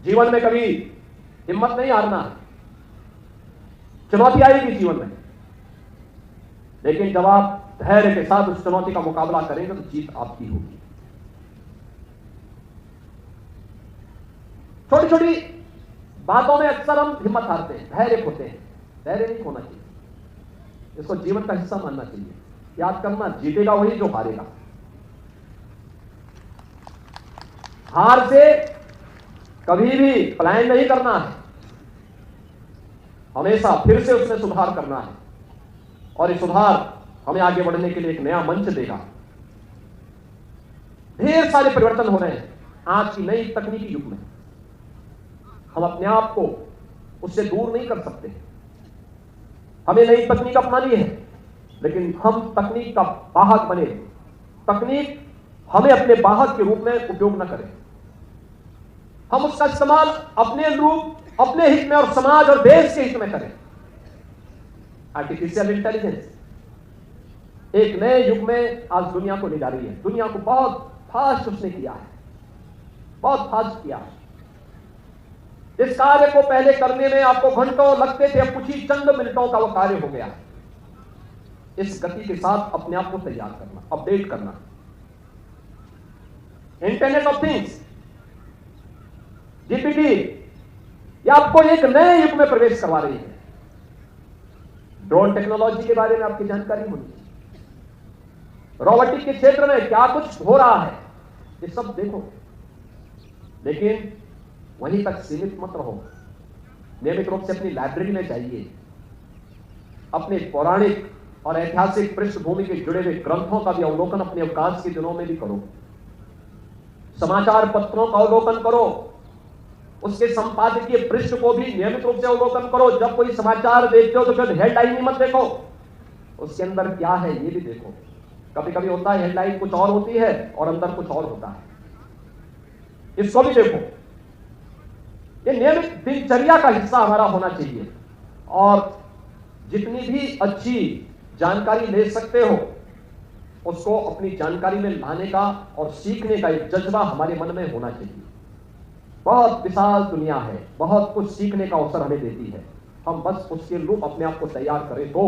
जीवन में कभी हिम्मत नहीं हारना। चुनौती आएगी जीवन में, लेकिन जब आप धैर्य के साथ उस चुनौती का मुकाबला करेंगे तो जीत आपकी होगी। छोटी छोटी बातों में अक्सर हम हिम्मत हारते हैं, धैर्य खोते हैं। धैर्य नहीं खोना चाहिए, इसको जीवन का हिस्सा मानना चाहिए। याद करना, जीतेगा वही जो हारेगा। हार से कभी भी पलायन नहीं करना है, हमेशा फिर से उसमें सुधार करना है, और ये सुधार हमें आगे बढ़ने के लिए एक नया मंच देगा। ढेर सारे परिवर्तन हो रहे हैं आज की नई तकनीकी युग में। हम अपने आप को उससे दूर नहीं कर सकते। हमें नई तकनीक अपनानी है, लेकिन हम तकनीक का वाहक बने, तकनीक हमें अपने वाहक के रूप में उपयोग न करें। हम उसका इस्तेमाल अपने अनुरूप, अपने हित में और समाज और देश के हित में करें। आर्टिफिशियल इंटेलिजेंस एक नए युग में आज दुनिया को ले जा रही है। दुनिया को बहुत फास्ट उसने किया है, बहुत फास्ट किया है। इस कार्य को पहले करने में आपको घंटों लगते थे, अब कुछ ही चंद मिनटों का वो कार्य हो गया। इस गति के साथ अपने आप को तैयार करना, अपडेट करना। इंटरनेट ऑफ थिंग्स, जीपीटी, ये आपको एक नए युग में प्रवेश करवा रही है। ड्रोन टेक्नोलॉजी के बारे में आपकी जानकारी होनी चाहिए। रोबोटिक के क्षेत्र में क्या कुछ हो रहा है, ये सब देखो, लेकिन वहीं तक सीमित मत रहो। नियमित रूप से अपनी लाइब्रेरी में जाइए, अपने पौराणिक और ऐतिहासिक पृष्ठभूमि के जुड़े हुए ग्रंथों का भी अवलोकन अपने अवकाश के दिनों में भी करो। समाचार पत्रों का अवलोकन करो, उसके संपादकीय पृष्ठ को भी नियमित रूप से अवलोकन करो। जब कोई समाचार देखते हो तो फिर हेडलाइन ही मत देखो, उसके अंदर क्या है ये भी देखो। कभी कभी होता है हेडलाइन कुछ और होती है और अंदर कुछ और होता है, इसको भी देखो। ये नियमित दिनचर्या का हिस्सा हमारा होना चाहिए, और जितनी भी अच्छी जानकारी ले सकते हो उसको अपनी जानकारी में लाने का और सीखने का एक जज्बा हमारे मन में होना चाहिए। बहुत विशाल दुनिया है, बहुत कुछ सीखने का अवसर हमें देती है। हम बस उसके अनुरूप अपने आप को तैयार करें तो